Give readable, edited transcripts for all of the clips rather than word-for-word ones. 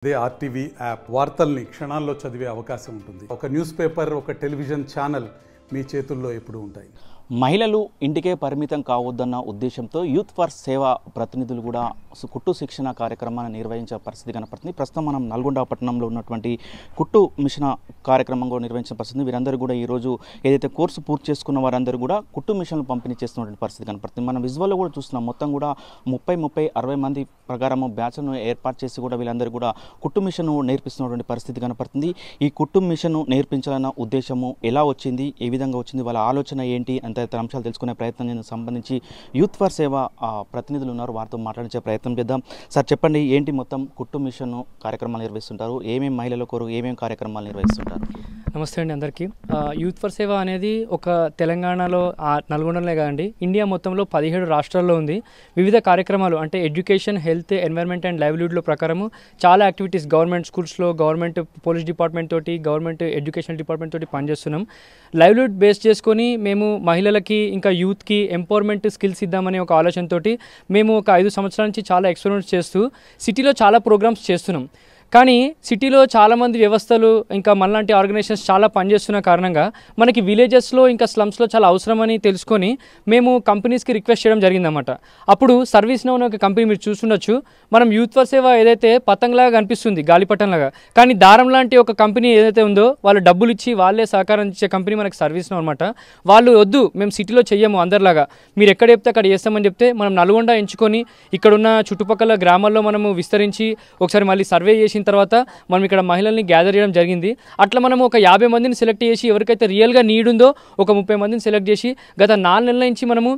అదే RTV app వార్తల్ని క్షణాల్లో చదివే అవకాశం ఉంటుంది. ఒక న్యూస్ పేపర్, ఒక టెలివిజన్ ఛానల్ మీ చేతుల్లో ఎప్పుడూ ఉంటాయి. మహిళలు ఇంటికే పరిమితం కావద్దన్న ఉద్దేశంతో యూత్ ఫర్ సేవ ప్రతినిధులు కూడా కుట్టు శిక్షణ కార్యక్రమాన్ని నిర్వహించే పరిస్థితి కనపడుతుంది. ప్రస్తుతం మనం నల్గొండ పట్టణంలో ఉన్నటువంటి కుట్టు మిషన్ కార్యక్రమం కూడా నిర్వహించిన పరిస్థితి. వీరందరూ కూడా ఈరోజు ఏదైతే కోర్సు పూర్తి చేసుకున్న వారందరూ కూడా కుట్టు మిషన్లు పంపిణీ చేస్తున్నటువంటి పరిస్థితి కనపడుతుంది. మనం విజువల్లో కూడా చూస్తున్నాం. మొత్తం కూడా 30-60 మంది ప్రకారం బ్యాచ్ను ఏర్పాటు చేసి కూడా వీళ్ళందరూ కూడా కుట్టు మిషన్ నేర్పిస్తున్నటువంటి పరిస్థితి కనపడుతుంది. ఈ కుట్టు మిషన్ నేర్పించాలన్న ఉద్దేశము ఎలా వచ్చింది, ఏ విధంగా వచ్చింది, వాళ్ళ ఆలోచన ఏంటి అంత అంశాలు తెలుసుకునే ప్రయత్నం సంబంధించి యూత్ ఫర్ సేవ ప్రతినిధులు ఉన్నారు, వారితో మాట్లాడించే ప్రయత్నం చేద్దాం. సార్ చెప్పండి, ఏంటి మొత్తం కుట్టు మిషన్ కార్యక్రమాలు నిర్వహిస్తుంటారు, ఏమేమి మహిళల కొరకు ఏమేమి కార్యక్రమాలు నిర్వహిస్తుంటారు? నమస్తే అండి అందరికీ. యూత్ ఫర్ సేవ అనేది ఒక తెలంగాణలో నల్గొండలే కాదండి, ఇండియా మొత్తంలో 17 రాష్ట్రాల్లో ఉంది. వివిధ కార్యక్రమాలు అంటే ఎడ్యుకేషన్, హెల్త్, ఎన్వైర్న్మెంట్ అండ్ లైవ్లీహుడ్లో ప్రకారము చాలా యాక్టివిటీస్ గవర్నమెంట్ స్కూల్స్లో, గవర్నమెంట్ పోలీస్ డిపార్ట్మెంట్ తోటి, గవర్నమెంట్ ఎడ్యుకేషన్ డిపార్ట్మెంట్ తోటి పనిచేస్తున్నాం. లైవ్లీహుడ్ బేస్ చేసుకొని మేము మహిళలకి ఇంకా యూత్కి ఎంపవర్మెంట్ స్కిల్స్ ఇద్దామనే ఒక ఆలోచనతోటి మేము ఒక 5 సంవత్సరాల నుంచి చాలా ఎక్స్పెరిమెంట్స్ చేస్తూ సిటీలో చాలా ప్రోగ్రామ్స్ చేస్తున్నాం. కానీ సిటీలో చాలామంది వ్యవస్థలు ఇంకా మనలాంటి ఆర్గనైజేషన్స్ చాలా పనిచేస్తున్న కారణంగా మనకి విలేజెస్లో ఇంకా స్లమ్స్లో చాలా అవసరమని తెలుసుకొని మేము కంపెనీస్కి రిక్వెస్ట్ చేయడం జరిగిందన్నమాట. అప్పుడు సర్వీస్ నౌ అనే ఒక కంపెనీ మీరు చూస్తుండొచ్చు. మనం యూత్ ఫర్ సేవ ఏదైతే పతంలాగా కనిపిస్తుంది, గాలిపటంలాగా, కానీ దారం లాంటి ఒక కంపెనీ ఏదైతే ఉందో వాళ్ళు డబ్బులు ఇచ్చి వాళ్ళే సహకారం ఇచ్చే కంపెనీ మనకి సర్వీస్ నౌ అనమాట. వాళ్ళు వద్దు మేము సిటీలో చెయ్యము అందరిలాగా, మీరు ఎక్కడ చెప్తే అక్కడ చేస్తామని చెప్తే మనం నల్గొండ ఎంచుకొని ఇక్కడున్న చుట్టుపక్కల గ్రామాల్లో మనము విస్తరించి ఒకసారి మళ్ళీ సర్వే చేసి తర్వాత మనం ఇక్కడ మహిళల్ని గ్యాదర్ చేయడం జరిగింది. అట్లా మనం ఒక 50 మందిని సెలెక్ట్ చేసి ఎవరికైతే రియల్గా నీడ్ ఉందో ఒక 30 మందిని సెలెక్ట్ చేసి గత 4 నెలల నుంచి మనము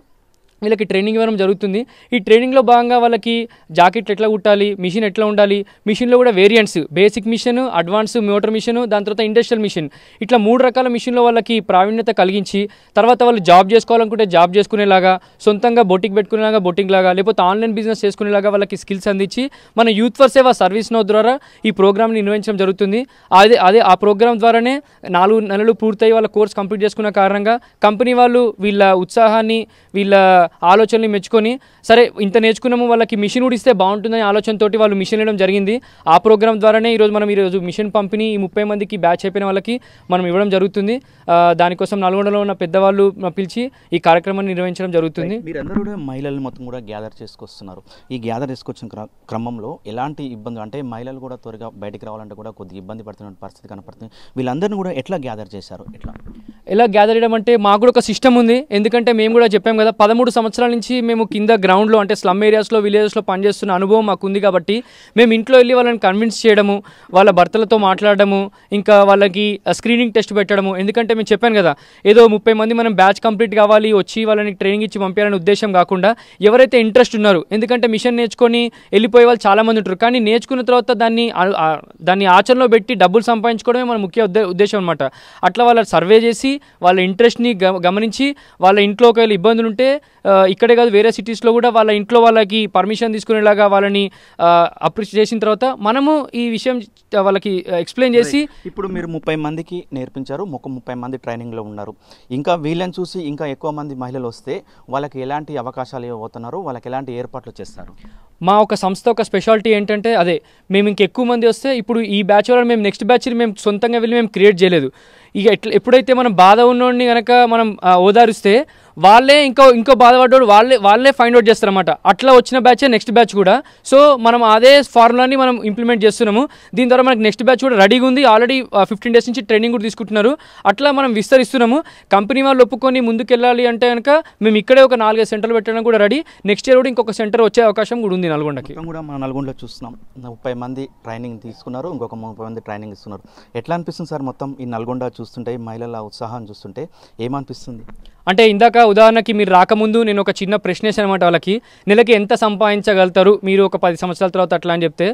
వీళ్ళకి ట్రైనింగ్ ఇవ్వడం జరుగుతుంది. ఈ ట్రైనింగ్లో భాగంగా వాళ్ళకి జాకెట్లు ఎట్లా కుట్టాలి, మిషన్ ఎట్లా ఉండాలి, మిషన్లో కూడా variants, basic machine, advance motor machine, దాని తర్వాత ఇండస్ట్రియల్ మిషన్, ఇట్లా 3 రకాల మిషన్లో వాళ్ళకి ప్రావీణ్యత కలిగించి తర్వాత వాళ్ళు జాబ్ చేసుకోవాలనుకుంటే జాబ్ చేసుకునేలాగా, సొంతంగా బొటిక్ పెట్టుకునేలాగా బొటిక్ లాగా, లేకపోతే ఆన్లైన్ బిజినెస్ చేసుకునేలాగా వాళ్ళకి స్కిల్స్ అందించి మన యూత్ ఫర్ సేవ సర్వీస్ నౌ ద్వారా ఈ ప్రోగ్రామ్ని నిర్వహించడం జరుగుతుంది. అదే ఆ ప్రోగ్రామ్ ద్వారానే 4 నెలలు పూర్తయి వాళ్ళ కోర్స్ కంప్లీట్ చేసుకున్న కారణంగా కంపెనీ వాళ్ళు వీళ్ళ ఉత్సాహాన్ని, వీళ్ళ ఆలోచనని మెచ్చుకొని సరే ఇంత నేర్చుకున్నాము వాళ్ళకి మిషన్ కూడా ఇస్తే బాగుంటుందని ఆలోచనతోటి వాళ్ళు మిషన్ ఇవ్వడం జరిగింది. ఆ ప్రోగ్రామ్ ద్వారానే ఈరోజు మిషన్ పంపిణీ ఈ 30 మందికి బ్యాచ్ అయిపోయిన వాళ్ళకి మనం ఇవ్వడం జరుగుతుంది. దానికోసం నల్గొండలో ఉన్న పెద్దవాళ్ళు పిలిచి ఈ కార్యక్రమాన్ని నిర్వహించడం జరుగుతుంది. మీరందరూ కూడా మహిళలు మొత్తం కూడా గ్యాదర్ చేసుకొస్తున్నారు. ఈ గ్యాదర్ చేసుకొచ్చిన క్రమంలో ఎలాంటి ఇబ్బంది అంటే మహిళలు కూడా త్వరగా బయటికి రావాలంటే కూడా కొద్దిగా ఇబ్బంది పడుతున్న పరిస్థితి కనపడుతుంది. వీళ్ళందరినీ కూడా ఎట్లా గ్యాదర్ చేశారు? ఎలా గ్యాదర్ చేయడం అంటే మాకు కూడా ఒక సిస్టమ్ ఉంది. ఎందుకంటే మేము కూడా చెప్పాం కదా, 13 సంవత్సరాల నుంచి మేము కింద గ్రౌండ్లో అంటే స్లమ్ ఏరియాస్లో, విలేజెస్లో పనిచేస్తున్న అనుభవం మాకు ఉంది. కాబట్టి మేము ఇంట్లో వెళ్ళి వాళ్ళని కన్విన్స్ చేయడము, వాళ్ళ భర్తలతో మాట్లాడడము, ఇంకా వాళ్ళకి స్క్రీనింగ్ టెస్ట్ పెట్టడము. ఎందుకంటే మేము చెప్పాను కదా, ఏదో 30 మంది మనం బ్యాచ్ కంప్లీట్ కావాలి వచ్చి వాళ్ళని ట్రైనింగ్ ఇచ్చి పంపించాలనే ఉద్దేశం కాకుండా ఎవరైతే ఇంట్రెస్ట్ ఉన్నారో, ఎందుకంటే మిషన్ నేర్చుకొని వెళ్ళిపోయే వాళ్ళు చాలామంది ఉంటారు, కానీ నేర్చుకున్న తర్వాత దాన్ని ఆచరణలో పెట్టి డబ్బులు సంపాదించుకోవడమే మన ముఖ్య ఉద్దేశం అనమాట. అట్లా వాళ్ళ సర్వే చేసి వాళ్ళ ఇంట్రెస్ట్ని గమనించి వాళ్ళ ఇంట్లో ఒకవేళ ఇబ్బందులు ఉంటే ఇక్కడే కాదు వేరే సిటీస్లో కూడా వాళ్ళ ఇంట్లో వాళ్ళకి పర్మిషన్ తీసుకునేలాగా వాళ్ళని అప్రిషియేట్ చేసిన తర్వాత మనము ఈ విషయం వాళ్ళకి ఎక్స్ప్లెయిన్ చేసి ఇప్పుడు మీరు 30 మందికి నేర్పించారు, 30 మంది ట్రైనింగ్లో ఉన్నారు. ఇంకా వీళ్ళని చూసి ఇంకా ఎక్కువ మంది మహిళలు వస్తే వాళ్ళకి ఎలాంటి అవకాశాలు ఇవ్వబోతున్నారు, వాళ్ళకి ఎలాంటి ఏర్పాట్లు చేస్తారు? మా ఒక సంస్థ ఒక స్పెషాలిటీ ఏంటంటే అదే, మేము ఇంకెక్కువ మంది వస్తే ఇప్పుడు ఈ బ్యాచ్ వల్ల మేము నెక్స్ట్ బ్యాచ్ని మేము సొంతంగా వెళ్ళి మేము క్రియేట్ చేయలేదు. ఇక ఎప్పుడైతే మనం బాధ ఉన్నోడిని కనుక మనం ఓదారిస్తే వాళ్ళే ఇంకో బాధపడ్డాడు వాళ్ళే ఫైండ్ అవుట్ చేస్తారన్నమాట. అట్లా వచ్చిన బ్యాచే నెక్స్ట్ బ్యాచ్ కూడా. సో మనం అదే ఫార్ములాని మనం ఇంప్లిమెంట్ చేస్తున్నాము. దీని ద్వారా మనకి నెక్స్ట్ బ్యాచ్ కూడా రెడీగా ఉంది. ఆల్రెడీ 15 డేస్ నుంచి ట్రైనింగ్ కూడా తీసుకుంటున్నారు. అట్లా మనం విస్తరిస్తున్నాము. కంపెనీ వాళ్ళు ఒప్పుకొని ముందుకెళ్ళాలి అంటే కనుక మేము ఇక్కడే ఒక 4-5 సెంటర్లు పెట్టడం కూడా రెడీ. నెక్స్ట్ ఇయర్ కూడా ఇంకొక సెంటర్ వచ్చే అవకాశం కూడా ఉంది నల్గొండకి. కూడా మన నల్గొండలో చూస్తున్నాం 30 మంది ట్రైనింగ్ తీసుకున్నారు, ఇంకొక 30 మంది ట్రైనింగ్ ఇస్తున్నారు. ఎట్లా అనిపిస్తుంది సార్ మొత్తం ఈ నల్గొండ చూస్తుంటే, మహిళల ఉత్సాహం చూస్తుంటే ఏమనిపిస్తుంది? అంటే ఇందాక ఉదాహరణకి మీరు రాకముందు నేను ఒక చిన్న ప్రశ్న వేసాను అనమాట వాళ్ళకి, నెలకి ఎంత సంపాదించగలుగుతారు మీరు ఒక 10 సంవత్సరాల తర్వాత అట్లా అని చెప్తే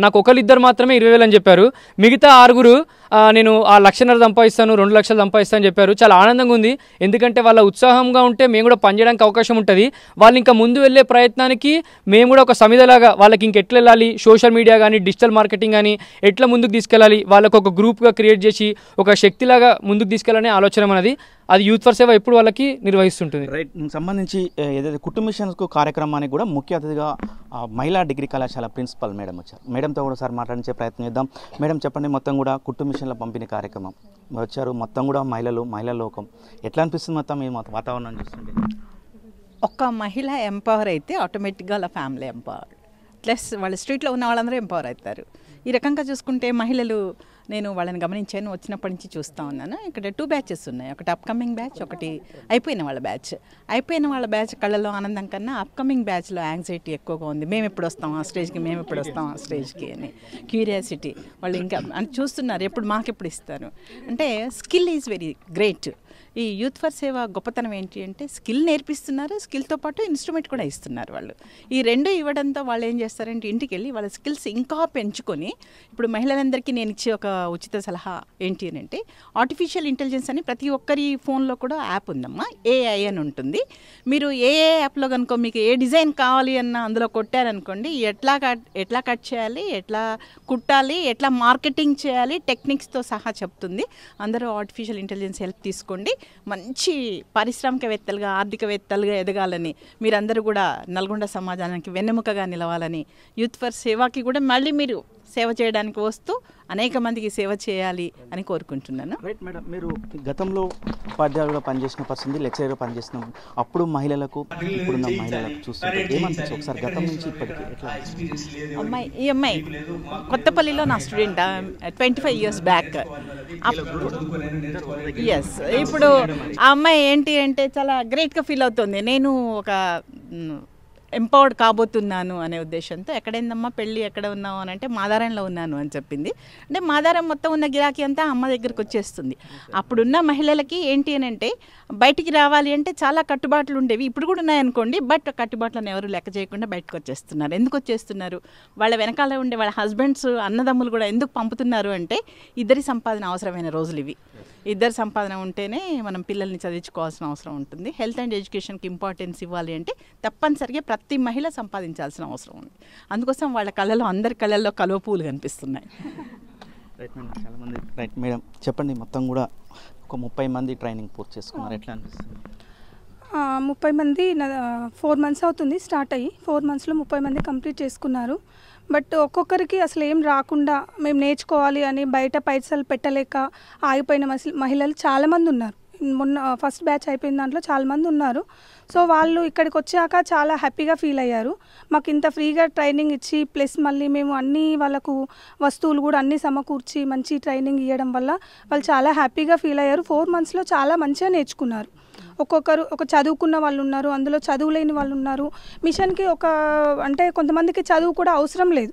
నాకు 1-2 మాత్రమే 20,000 అని చెప్పారు. మిగతా 6 నేను ఆ 1,50,000 సంపాదిస్తాను, 2 లక్షలు సంపాదిస్తాను అని చెప్పారు. చాలా ఆనందంగా ఉంది. ఎందుకంటే వాళ్ళ ఉత్సాహంగా ఉంటే మేము కూడా పనిచేయడానికి అవకాశం ఉంటుంది. వాళ్ళు ఇంకా ముందు వెళ్ళే ప్రయత్నానికి మేము కూడా ఒక సమిధలాగా వాళ్ళకి ఇంకెట్లా వెళ్ళాలి, సోషల్ మీడియా కానీ డిజిటల్ మార్కెటింగ్ కానీ ఎట్లా ముందుకు తీసుకెళ్ళాలి, వాళ్ళకు ఒక గ్రూప్గా క్రియేట్ చేసి ఒక శక్తిలాగా ముందుకు తీసుకెళ్ళాలనే ఆలోచన మనది. అది యూత్ ఫర్ సేవ ఎప్పుడు వాళ్ళకి నిర్వహిస్తుంటుంది. రైట్. సంబంధించి ఏదైతే కుటుంబ మిషన్కు కార్యక్రమానికి కూడా ముఖ్య అతిథిగా మహిళా డిగ్రీ కళాశాల ప్రిన్సిపల్ మేడం వచ్చారు. మేడంతో కూడా సార్ మాట్లాడించే ప్రయత్నం చేద్దాం. మేడం చెప్పండి, మొత్తం కూడా కుటుంబ మిషన్ల పంపిణీ కార్యక్రమం వచ్చారు, మొత్తం కూడా మహిళా లోకం ఎట్లా అనిపిస్తుంది మొత్తం ఈ వాతావరణం చూస్తుంటే? ఒక్క మహిళ ఎంపవర్ అయితే ఆటోమేటిక్గా వాళ్ళ ఫ్యామిలీ ఎంపవర్, ప్లస్ వాళ్ళ స్ట్రీట్లో ఉన్న వాళ్ళందరూ ఎంపవర్ అవుతారు. ఈ రకంగా చూసుకుంటే మహిళలు, నేను వాళ్ళని గమనించాను, వచ్చినప్పటి నుంచి చూస్తూ ఉన్నాను. ఇక్కడ 2 బ్యాచెస్ ఉన్నాయి. ఒకటి అప్కమింగ్ బ్యాచ్, ఒకటి అయిపోయిన వాళ్ళ బ్యాచ్. అయిపోయిన వాళ్ళ బ్యాచ్ కళ్ళలో ఆనందం కన్నా అప్కమింగ్ బ్యాచ్లో యాంగ్జైటీ ఎక్కువగా ఉంది. మేము ఎప్పుడు వస్తాం ఆ స్టేజ్కి, మేము ఎప్పుడు వస్తాం ఆ స్టేజ్కి అని క్యూరియాసిటీ. వాళ్ళు ఇంకా అని చూస్తున్నారు, ఎప్పుడు మాకెప్పుడు ఇస్తారు అంటే. Skill is very great. ఈ యూత్ ఫర్ సేవ గొప్పతనం ఏంటి అంటే స్కిల్ నేర్పిస్తున్నారు, స్కిల్తో పాటు ఇన్స్ట్రుమెంట్ కూడా ఇస్తున్నారు వాళ్ళు. ఈ 2 ఇవ్వడంతో వాళ్ళు ఏం చేస్తారంటే ఇంటికి వెళ్ళి వాళ్ళ స్కిల్స్ ఇంకా పెంచుకొని, ఇప్పుడు మహిళలందరికీ నేను ఇచ్చే ఒక ఉచిత సలహా ఏంటి అని అంటే, ఆర్టిఫిషియల్ ఇంటెలిజెన్స్ అని ప్రతి ఒక్కరి ఫోన్లో కూడా యాప్ ఉందమ్మా, ఏఐ అని ఉంటుంది. మీరు ఏఐ యాప్లో కనుక మీకు ఏ డిజైన్ కావాలి అన్న అందులో కొట్టారనుకోండి, ఎట్లా కట్ చేయాలి, ఎట్లా కుట్టాలి, ఎట్లా మార్కెటింగ్ చేయాలి, టెక్నిక్స్తో సహా చెప్తుంది. అందరూ ఆర్టిఫిషియల్ ఇంటెలిజెన్స్ హెల్ప్ తీసుకోండి. మంచి పారిశ్రామికవేత్తలుగా, ఆర్థికవేత్తలుగా ఎదగాలని, మీరందరూ కూడా నల్గొండ సమాజానికి వెన్నెముకగా నిలవాలని, యూత్ ఫర్ సేవాకి కూడా మళ్ళీ మీరు సేవ చేయడానికి వస్తూ అనేక మందికి సేవ చేయాలి అని కోరుకుంటున్నాను. రైట్ మేడం, మీరు గతంలో ఉపాధ్యాయులుగా పనిచేసిన పరిస్థితి, లెక్చరర్గా పనిచేసిన అప్పుడు మహిళలకు ఇప్పుడున్న మహిళలకు చూస్తుంటే ఏమనిపించి ఒకసారి గతం నుంచి ఇప్పటికీ ఎట్లా? ఈ అమ్మాయి కొత్తపల్లిలో నా స్టూడెంట్, 25 years బ్యాక్. ఎస్, ఇప్పుడు ఆ అమ్మాయి ఏంటి అంటే చాలా గ్రేట్గా ఫీల్ అవుతుంది. నేను ఒక ఎంపవర్డ్ కాబోతున్నాను అనే ఉద్దేశంతో, ఎక్కడైందమ్మా పెళ్ళి, ఎక్కడ ఉన్నావు అని అంటే మాదారంలో ఉన్నాను అని చెప్పింది. అంటే మాదారం మొత్తం ఉన్న గిరాకీ అంతా అమ్మ దగ్గరికి వచ్చేస్తుంది. అప్పుడున్న మహిళలకి ఏంటి అని అంటే బయటికి రావాలి అంటే చాలా కట్టుబాట్లు ఉండేవి, ఇప్పుడు కూడా ఉన్నాయనుకోండి. బట్ కట్టుబాట్లను ఎవరు లెక్క చేయకుండా బయటకు వచ్చేస్తున్నారు. ఎందుకు వచ్చేస్తున్నారు? వాళ్ళ వెనకాల ఉండే వాళ్ళ హస్బెండ్స్, అన్నదమ్ములు కూడా ఎందుకు పంపుతున్నారు అంటే, ఇద్దరి సంపాదన అవసరమైన రోజులు ఇవి. ఇద్దరు సంపాదన ఉంటేనే మనం పిల్లల్ని చదివించుకోవాల్సిన అవసరం ఉంటుంది. హెల్త్ అండ్ ఎడ్యుకేషన్కి ఇంపార్టెన్స్ ఇవ్వాలి అంటే తప్పనిసరిగా ప్రతి మహిళ సంపాదించాల్సిన అవసరం ఉంది. అందుకోసం వాళ్ళ కళ్ళలో, అందరి కళ్ళల్లో కలువ పూలు కనిపిస్తున్నాయి. రైట్ మేడం, చాలామంది. రైట్ మేడం, చెప్పండి, మొత్తం కూడా ఒక 30 మంది ట్రైనింగ్ పూర్తి చేసుకున్నారు, ఎట్లా అనిపిస్తుంది? 30 మంది 4 months అవుతుంది స్టార్ట్ అయ్యి. 4 monthsలో 30 మంది కంప్లీట్ చేసుకున్నారు. బట్ ఒక్కొక్కరికి అసలు ఏం రాకుండా మేము నేర్చుకోవాలి అని బయట పైసలు పెట్టలేక ఆగిపోయిన మహిళలు చాలామంది ఉన్నారు. మొన్న ఫస్ట్ బ్యాచ్ అయిపోయిన దాంట్లో చాలామంది ఉన్నారు. సో వాళ్ళు ఇక్కడికి వచ్చాక చాలా హ్యాపీగా ఫీల్ అయ్యారు. మాకు ఇంత ఫ్రీగా ట్రైనింగ్ ఇచ్చి, ప్లస్ మళ్ళీ మేము అన్ని వాళ్ళకు వస్తువులు కూడా అన్నీ సమకూర్చి మంచి ట్రైనింగ్ ఇవ్వడం వల్ల వాళ్ళు చాలా హ్యాపీగా ఫీల్ అయ్యారు. 4 monthsలో చాలా మంచిగా నేర్చుకున్నారు. ఒక్కొక్కరు ఒక చదువుకున్న వాళ్ళు ఉన్నారు, అందులో చదువు లేని వాళ్ళు ఉన్నారు. మిషన్కి అంటే కొంతమందికి చదువు కూడా అవసరం లేదు.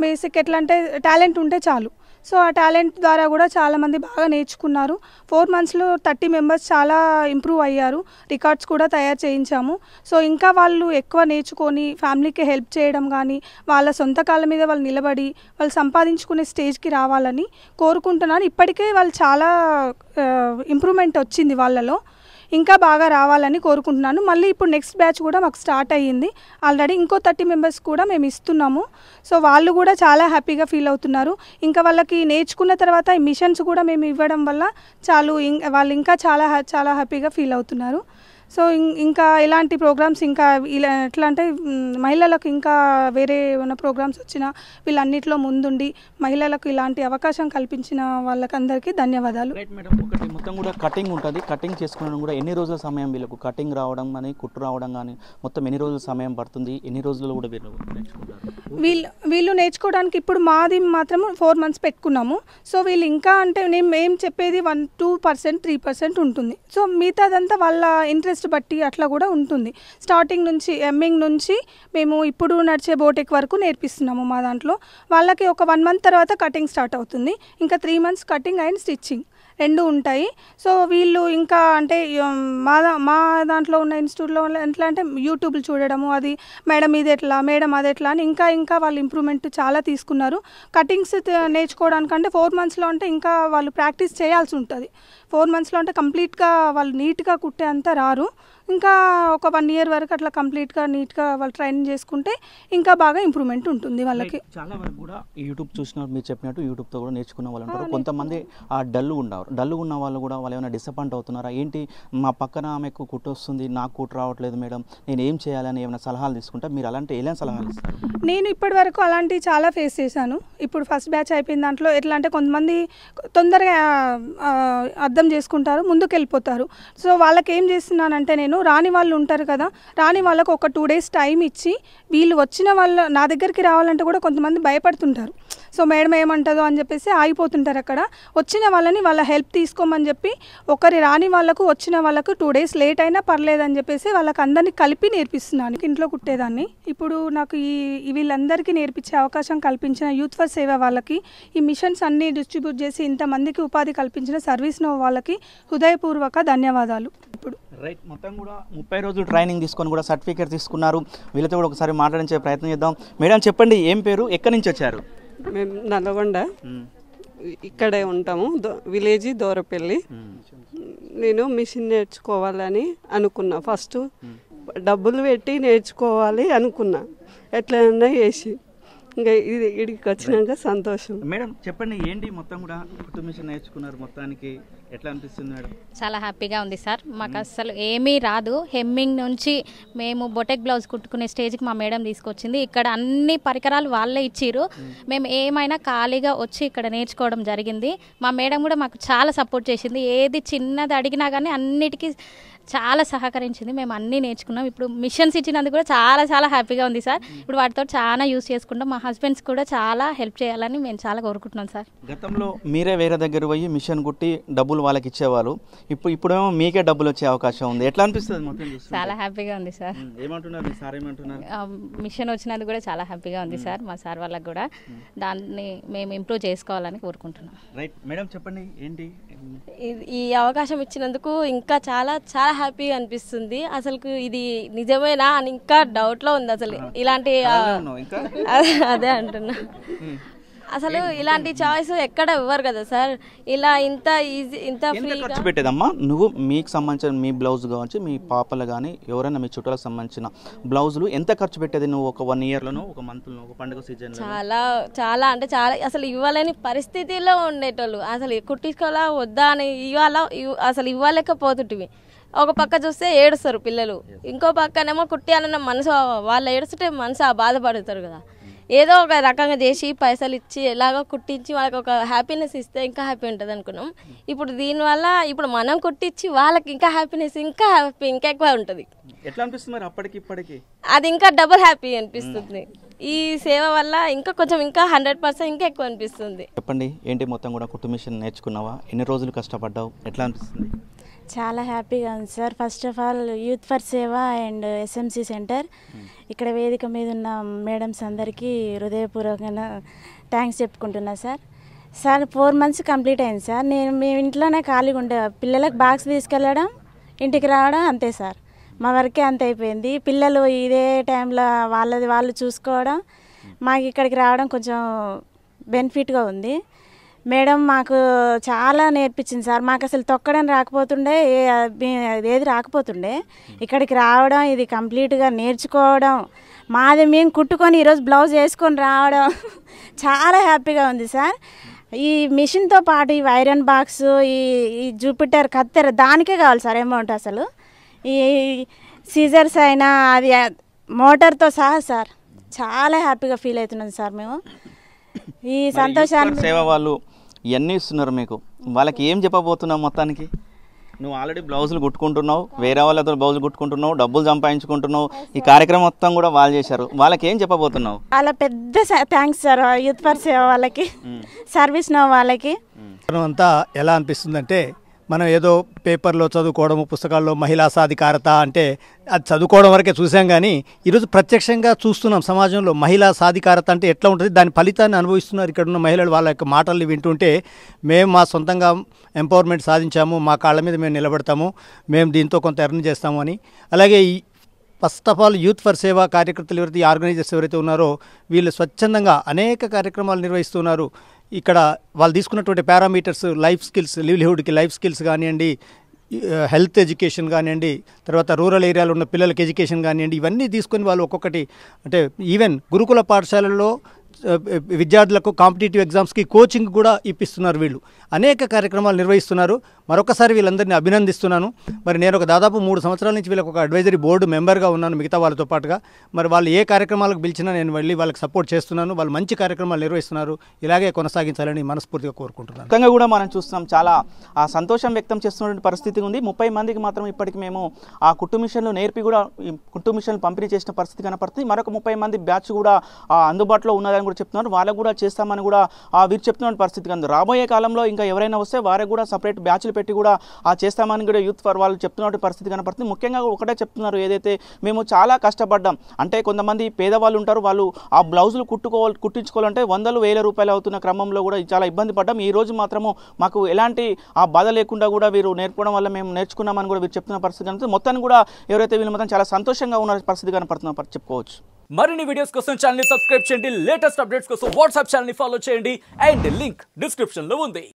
బేసిక్ ఎట్లా అంటే టాలెంట్ ఉంటే చాలు. సో ఆ టాలెంట్ ద్వారా కూడా చాలామంది బాగా నేర్చుకున్నారు. 4 monthsలో 30 members చాలా ఇంప్రూవ్ అయ్యారు. రికార్డ్స్ కూడా తయారు చేయించాము. సో ఇంకా వాళ్ళు ఎక్కువ నేర్చుకొని ఫ్యామిలీకి హెల్ప్ చేయడం కానీ, వాళ్ళ సొంత కాళ్ళ మీద వాళ్ళు నిలబడి వాళ్ళు సంపాదించుకునే స్టేజ్కి రావాలని కోరుకుంటున్నాను. ఇప్పటికే వాళ్ళు చాలా ఇంప్రూవ్మెంట్ వచ్చింది వాళ్ళలో, ఇంకా బాగా రావాలని కోరుకుంటున్నాను. మళ్ళీ ఇప్పుడు నెక్స్ట్ బ్యాచ్ కూడా మాకు స్టార్ట్ అయ్యింది ఆల్రెడీ. ఇంకో 30 members కూడా మేము ఇస్తున్నాము. సో వాళ్ళు కూడా చాలా హ్యాపీగా ఫీల్ అవుతున్నారు. ఇంకా వాళ్ళకి నేర్చుకున్న తర్వాత ఈ మిషన్స్ కూడా మేము ఇవ్వడం వల్ల వాళ్ళు ఇంకా చాలా హ్యాపీగా ఫీల్ అవుతున్నారు. సో ఇంకా ఇలాంటి ప్రోగ్రామ్స్ ఇంకా ఇలా ఎట్లా అంటే మహిళలకు ఇంకా వేరే ఏమైనా ప్రోగ్రామ్స్ వచ్చినా వీళ్ళన్నిటిలో ముందుండి మహిళలకు ఇలాంటి అవకాశం కల్పించిన వాళ్ళకందరికీ ధన్యవాదాలు. రైట్ మేడం, ఒకటి మొత్తం కూడా కటింగ్ ఉంటుంది. కటింగ్ చేసుకోవడం కూడా ఎన్ని రోజుల సమయం వీళ్ళకు కటింగ్ రావడం కానీ, కుట్టు రావడం కానీ మొత్తం ఎన్ని రోజుల సమయం పడుతుంది? ఎన్ని రోజుల్లో కూడా వీళ్ళు నేర్చుకోవడానికి ఇప్పుడు మాది మాత్రం 4 months పెట్టుకున్నాము. సో వీళ్ళు ఇంకా అంటే మేము చెప్పేది 1-2%, 3% ఉంటుంది. సో మిగతాదంతా వాళ్ళ ఇంట్రెస్ట్ ఇంట్రెస్ట్ బట్టి అట్లా కూడా ఉంటుంది. స్టార్టింగ్ నుంచి ఎమ్మింగ్ నుంచి మేము ఇప్పుడు నడిచే బోటెక్ వరకు నేర్పిస్తున్నాము మా దాంట్లో. వాళ్ళకి ఒక 1 month తర్వాత కటింగ్ స్టార్ట్ అవుతుంది. ఇంకా 3 months కటింగ్ అండ్ స్టిచ్చింగ్ 2 ఉంటాయి. సో వీళ్ళు ఇంకా అంటే మా దాంట్లో ఉన్న ఇన్స్టిట్యూట్లో ఎట్లా అంటే యూట్యూబ్లు చూడడము, అది మేడం ఇది ఎట్లా, మేడం అది ఎట్లా అని ఇంకా వాళ్ళు ఇంప్రూవ్మెంట్ చాలా తీసుకున్నారు. కటింగ్స్ నేర్చుకోవడానికంటే 4 monthsలో అంటే ఇంకా వాళ్ళు ప్రాక్టీస్ చేయాల్సి ఉంటుంది. 4 monthsలో అంటే కంప్లీట్గా వాళ్ళు నీట్గా కుట్టే అంతా రారు. ఇంకా ఒక 1 year వరకు అట్లా కంప్లీట్గా నీట్గా వాళ్ళు ట్రైనింగ్ చేసుకుంటే ఇంకా బాగా ఇంప్రూవ్మెంట్ ఉంటుంది వాళ్ళకి. చాలా వరకు కూడా యూట్యూబ్ చూసిన మీరు చెప్పినట్టు యూట్యూబ్తో కూడా నేర్చుకున్న వాళ్ళు ఉంటారు. కొంతమంది ఆ డల్గా ఉన్న వాళ్ళు కూడా వాళ్ళు ఏమైనా డిసప్పాయింట్ అవుతున్నారా ఏంటి, మా పక్కన ఆమెకు కుట్టు వస్తుంది నాకు కుట్టు రావట్లేదు మేడం, నేను ఏం చేయాలని ఏమైనా సలహాలు తీసుకుంటా, మీరు అలాంటి ఎలాంటి సలహాలు ఇస్తారు? నేను ఇప్పటి వరకు అలాంటివి చాలా ఫేస్ చేశాను. ఇప్పుడు ఫస్ట్ బ్యాచ్ అయిపోయిన దాంట్లో ఎట్లా అంటే కొంతమంది తొందరగా అర్థం చేసుకుంటారు, ముందుకు వెళ్ళిపోతారు. సో వాళ్ళకి ఏం చేస్తున్నానంటే నేను రాని వాళ్ళు ఉంటారు కదా, రాని వాళ్ళకు ఒక 2 days టైం ఇచ్చి వీళ్ళు వచ్చిన వాళ్ళ నా దగ్గరికి రావాలంటే కూడా కొంతమంది భయపడుతుంటారు. సో మేడం ఏమంటుందో అని చెప్పేసి ఆగిపోతుంటారు అక్కడ. వచ్చిన వాళ్ళని వాళ్ళ హెల్ప్ తీసుకోమని చెప్పి ఒకరి రాని వాళ్ళకు వచ్చిన వాళ్ళకు 2 days లేట్ అయినా పర్లేదని చెప్పేసి వాళ్ళకి అందరినీ కలిపి నేర్పిస్తున్నాను. ఇంట్లో కుట్టేదాన్ని ఇప్పుడు నాకు వీళ్ళందరికీ నేర్పించే అవకాశం కల్పించిన యూత్ ఫర్ సేవ వాళ్ళకి, ఈ మిషన్స్ అన్నీ డిస్ట్రిబ్యూట్ చేసి ఇంతమందికి ఉపాధి కల్పించిన సర్వీస్ నో వాళ్ళకి హృదయపూర్వక ధన్యవాదాలు. ఇప్పుడు రైట్, మొత్తం కూడా 30 రోజులు ట్రైనింగ్ తీసుకొని కూడా సర్టిఫికేట్ తీసుకున్నారు. వీళ్ళతో కూడా ఒకసారి మాట్లాడించే ప్రయత్నం చేద్దాం. మేడం చెప్పండి, ఏం పేరు, ఎక్కడి నుంచి వచ్చారు? మేము నల్గొండ, ఇక్కడే ఉంటాము, విలేజ్ దూరపల్లి. నేను మిషన్ నేర్చుకోవాలని అనుకున్నా. ఫస్ట్ డబ్బులు పెట్టి నేర్చుకోవాలి అనుకున్నా, ఎట్లైనా చేసి. ఇంకా ఇక్కడికి వచ్చినాక సంతోషం. మేడం చెప్పండి, ఏంటి మొత్తం కూడా కుట్టు మిషన్ నేర్చుకున్నారు, మొత్తానికి ఎట్లా అనిపిస్తుంది మేడం? చాలా హ్యాపీగా ఉంది సార్. మాకు అసలు ఏమీ రాదు. హెమ్మింగ్ నుంచి మేము బొటెక్ బ్లౌజ్ కుట్టుకునే స్టేజ్కి మా మేడం తీసుకొచ్చింది. ఇక్కడ అన్ని పరికరాలు వాళ్ళే ఇచ్చిర్రు. మేము ఏమైనా ఖాళీగా వచ్చి ఇక్కడ నేర్చుకోవడం జరిగింది. మా మేడం కూడా మాకు చాలా సపోర్ట్ చేసింది. ఏది చిన్నది అడిగినా కానీ అన్నిటికీ చాలా సహకరించింది. మేము అన్నీ నేర్చుకున్నాం. ఇప్పుడు మిషన్స్ ఇచ్చినందుకు కూడా చాలా చాలా హ్యాపీగా ఉంది సార్. ఇప్పుడు వాటితో చాలా యూస్ చేసుకుంటాం. మా హస్బెండ్స్ కూడా చాలా హెల్ప్ చేయాలని మేము చాలా కోరుకుంటున్నాం సార్. గతంలో మీరే వేరే దగ్గర పోయి మిషన్ కుట్టి డబ్బులు వాళ్ళకి ఇచ్చేవాళ్ళు, ఇప్పుడేమో మీకే డబ్బులు వచ్చే అవకాశం ఉంది. ఎట్లా అనిపిస్తుంది మొత్తం? చాలా హ్యాపీగా ఉంది సార్. ఏమంటున్నారు మీ సార్, ఏమంటున్నారు? మిషన్ వచ్చినందుకు కూడా చాలా హ్యాపీగా ఉంది సార్. మా సార్ వాళ్ళకి కూడా దాన్ని మేము ఇంప్రూవ్ చేసుకోవాలని కోరుకుంటున్నాం. రైట్ మేడం చెప్పండి, ఏంటి ఈ అవకాశం ఇచ్చినందుకు ఇంకా చాలా చాలా హ్యాపీగా అనిపిస్తుంది. అసలు ఇది నిజమేనా అని ఇంకా డౌట్లో ఉంది. అసలు ఇలాంటి అదే అంటున్నా, అసలు ఇలాంటి చాయిస్ ఎక్కడ ఇవ్వరు కదా సార్. ఇలా ఇంత ఈజీ ఇంత ఫ్రీగా ఖర్చు పెట్టేదమ్మా. నువ్వు మీకు సంబంధించిన మీ బ్లౌజ్ కావచ్చు, మీ పాపలు కానీ ఎవరైనా మీ చుట్టాలకు సంబంధించిన బ్లౌజులు ఎంత ఖర్చు పెట్టేది నువ్వు ఒక 1 yearలోనో ఒక మంత్లోనో ఒక పండుగ సీజన్? చాలా చాలా అంటే చాలా అసలు ఇవ్వలేని పరిస్థితిలో ఉండేటోళ్ళు. అసలు కుట్టించుకోవాలా వద్దా అని అసలు ఇవ్వలేకపోతుంటివి. ఒక పక్క చూస్తే ఏడుస్తారు పిల్లలు, ఇంకో పక్కనేమో కుట్టియాలన్న మనసు, వాళ్ళు ఏడుస్తుంటే మనసు బాధపడతారు కదా. ఏదో ఒక రకంగా చేసి పైసలు ఇచ్చి ఎలాగో కుట్టించి వాళ్ళకి ఒక హ్యాపీనెస్ ఇస్తే ఇంకా హ్యాపీ ఉంటుంది అనుకున్నాం. ఇప్పుడు దీనివల్ల ఇప్పుడు మనం కుట్టించి వాళ్ళకి ఇంకా హ్యాపీనెస్, ఇంకా హ్యాపీ, ఇంకా ఎక్కువ ఉంటుంది. ఎట్లా అనిపిస్తుంది మరి అప్పటికి ఇప్పటికి? అది ఇంకా డబుల్ హ్యాపీ అనిపిస్తుంది. ఈ సేవ వల్ల ఇంకా కొంచెం ఇంకా 100% ఇంకా ఎక్కువ అనిపిస్తుంది. చెప్పండి, ఏంటి మొత్తం కూడా కుట్టు మిషన్ నేర్చుకున్నావా? ఎన్ని రోజులు కష్టపడ్డావు? ఎట్లా అనిపిస్తుంది? చాలా హ్యాపీగా ఉంది sir. First of all youth for సేవ అండ్ ఎస్ఎంసి సెంటర్, ఇక్కడ వేదిక మీద ఉన్న మేడమ్స్ అందరికీ హృదయపూర్వకంగా థ్యాంక్స్ చెప్పుకుంటున్నా సార్. 4 months కంప్లీట్ అయింది సార్. మేము ఇంట్లోనే ఖాళీగా ఉండే, పిల్లలకు బాక్స్ తీసుకెళ్ళడం, ఇంటికి రావడం, అంతే సార్. మా వరకే అంత అయిపోయింది. పిల్లలు ఇదే టైంలో వాళ్ళది వాళ్ళు చూసుకోవడం, మాకు ఇక్కడికి రావడం కొంచెం బెనిఫిట్గా ఉంది. మేడం మాకు చాలా నేర్పించింది సార్. మాకు అసలు తొక్కడం రాకపోతుండే, ఏది రాకపోతుండే. ఇక్కడికి రావడం, ఇది కంప్లీట్గా నేర్చుకోవడం, మాది మేము కుట్టుకొని ఈరోజు బ్లౌజ్ వేసుకొని రావడం చాలా హ్యాపీగా ఉంది సార్. ఈ మిషన్తో పాటు ఈ ఐరన్ బాక్స్, ఈ జూపిటర్ కత్తెర దానికే కావాలి సార్ అమౌంట్. అసలు ఈ సీజర్స్ అయినా అది మోటార్తో సహా సార్ చాలా హ్యాపీగా ఫీల్ అవుతున్నాం సార్ మేము. ఈ సంతోషాన్ని సేవ వాళ్ళు ఇవన్నీ ఇస్తున్నారు మీకు, వాళ్ళకి ఏం చెప్పబోతున్నావు? మొత్తానికి నువ్వు ఆల్రెడీ బ్లౌజులు కుట్టుకుంటున్నావు, వేరే వాళ్ళతో బ్లౌజులు కుట్టుకుంటున్నావు, డబ్బులు సంపాదించుకుంటున్నావు, ఈ కార్యక్రమం మొత్తం కూడా వాళ్ళు చేశారు. వాళ్ళకి ఏం చెప్పబోతున్నావు? చాలా పెద్ద థ్యాంక్స్ సార్ యూత్ ఫర్ సేవ వాళ్ళకి, సర్వీస్ నో వాళ్ళకి. అంతా ఎలా అనిపిస్తుందంటే మనం ఏదో పేపర్లో చదువుకోవడము, పుస్తకాల్లో మహిళా సాధికారత అంటే అది చదువుకోవడం వరకే చూసాం, కానీ ఈరోజు ప్రత్యక్షంగా చూస్తున్నాం సమాజంలో మహిళా సాధికారత అంటే ఎట్లా ఉంటుంది, దాని ఫలితాన్ని అనుభవిస్తున్నారు ఇక్కడ ఉన్న మహిళలు. వాళ్ళ యొక్క మాటల్ని వింటుంటే మేము మా సొంతంగా ఎంపవర్మెంట్ సాధించాము, మా కాళ్ళ మీద మేము నిలబడతాము, మేము దీంతో కొంత ఎర్న్ చేస్తాము అని. అలాగే first of all youth for సేవా కార్యకర్తలు ఎవరైతే, ఆర్గనైజర్స్ ఎవరైతే ఉన్నారో వీళ్ళు స్వచ్ఛందంగా అనేక కార్యక్రమాలు నిర్వహిస్తున్నారు. ఇక్కడ వాళ్ళు తీసుకున్నటువంటి పారామీటర్స్, లైఫ్ స్కిల్స్, లివ్లీహుడ్కి లైఫ్ స్కిల్స్ కానివ్వండి, హెల్త్ ఎడ్యుకేషన్ కానివ్వండి, తర్వాత రూరల్ ఏరియాలో ఉన్న పిల్లలకి ఎడ్యుకేషన్ కానివ్వండి, ఇవన్నీ తీసుకొని వాళ్ళు ఒక్కొక్కటి అంటే ఈవెన్ గురుకుల పాఠశాలల్లో విద్యార్థులకు కాంపిటేటివ్ ఎగ్జామ్స్కి కోచింగ్ కూడా ఇప్పిస్తున్నారు. వీళ్ళు అనేక కార్యక్రమాలు నిర్వహిస్తున్నారు. మరొకసారి వీళ్ళందరినీ అభినందిస్తున్నాను. మరి నేను దాదాపు 3 సంవత్సరాల నుంచి వీళ్ళకి ఒక అడ్వైజరీ బోర్డు మెంబర్గా ఉన్నాను మిగతా వాళ్ళతో పాటుగా. మరి వాళ్ళు ఏ కార్యక్రమాలకు పిలిచినా నేను వెళ్ళి వాళ్ళకి సపోర్ట్ చేస్తున్నాను. వాళ్ళు మంచి కార్యక్రమాలు నిర్వహిస్తున్నారు. ఇలాగే కొనసాగించాలని మనస్ఫూర్తిగా కోరుకుంటున్నాను. ముఖ్యంగా కూడా మనం చూస్తున్నాం, చాలా సంతోషం వ్యక్తం చేస్తున్నటువంటి పరిస్థితి ఉంది. 30 మందికి మాత్రం ఇప్పటికి మేము ఆ కుట్టు మిషన్లు నేర్పి కూడా కుట్టు మిషన్లు పంపిణీ చేసిన పరిస్థితి కనపడుతుంది. మరొక 30 మంది బ్యాచ్ కూడా అందుబాటులో ఉన్నదని కూడా చెప్తున్నారు. వాళ్ళకు కూడా చేస్తామని కూడా వీరు చెప్తున్న పరిస్థితి కనుక రాబోయే కాలంలో ఇంకా ఎవరైనా వస్తే వారికి కూడా సపరేట్ బ్యాచ్లు పెట్టి కూడా చేస్తామని కూడా యూత్ ఫర్ వాళ్ళు చెప్తున్న పరిస్థితి కనపడుతుంది. ముఖ్యంగా ఒకటే చెప్తున్నారు, ఏదైతే మేము చాలా కష్టపడ్డాం అంటే కొంతమంది పేదవాళ్ళు ఉంటారు, వాళ్ళు ఆ బ్లౌజులు కుట్టించుకోవాలంటే 100,000 రూపాయలు అవుతున్న క్రమంలో కూడా చాలా ఇబ్బంది పడ్డాం. ఈ రోజు మాత్రము మాకు ఎలాంటి ఆ బాధ లేకుండా కూడా వీరు నేర్పడం వల్ల మేము నేర్చుకున్నామని కూడా వీరు చెప్తున్న పరిస్థితి కనుక మొత్తాన్ని కూడా ఎవరైతే వీళ్ళు మాత్రం చాలా సంతోషంగా ఉన్న పరిస్థితి కనపడుతున్న చెప్పుకోవచ్చు. మరిన్ని వీడియోస్ కోసం ఛానల్ ని సబ్స్క్రైబ్ చేయండి, లేటెస్ట్ అప్డేట్స్ కోసం వాట్సాప్ ఛానల్ ని ఫాలో చేయండి అండ్ లింక్ డిస్క్రిప్షన్ లో ఉంది.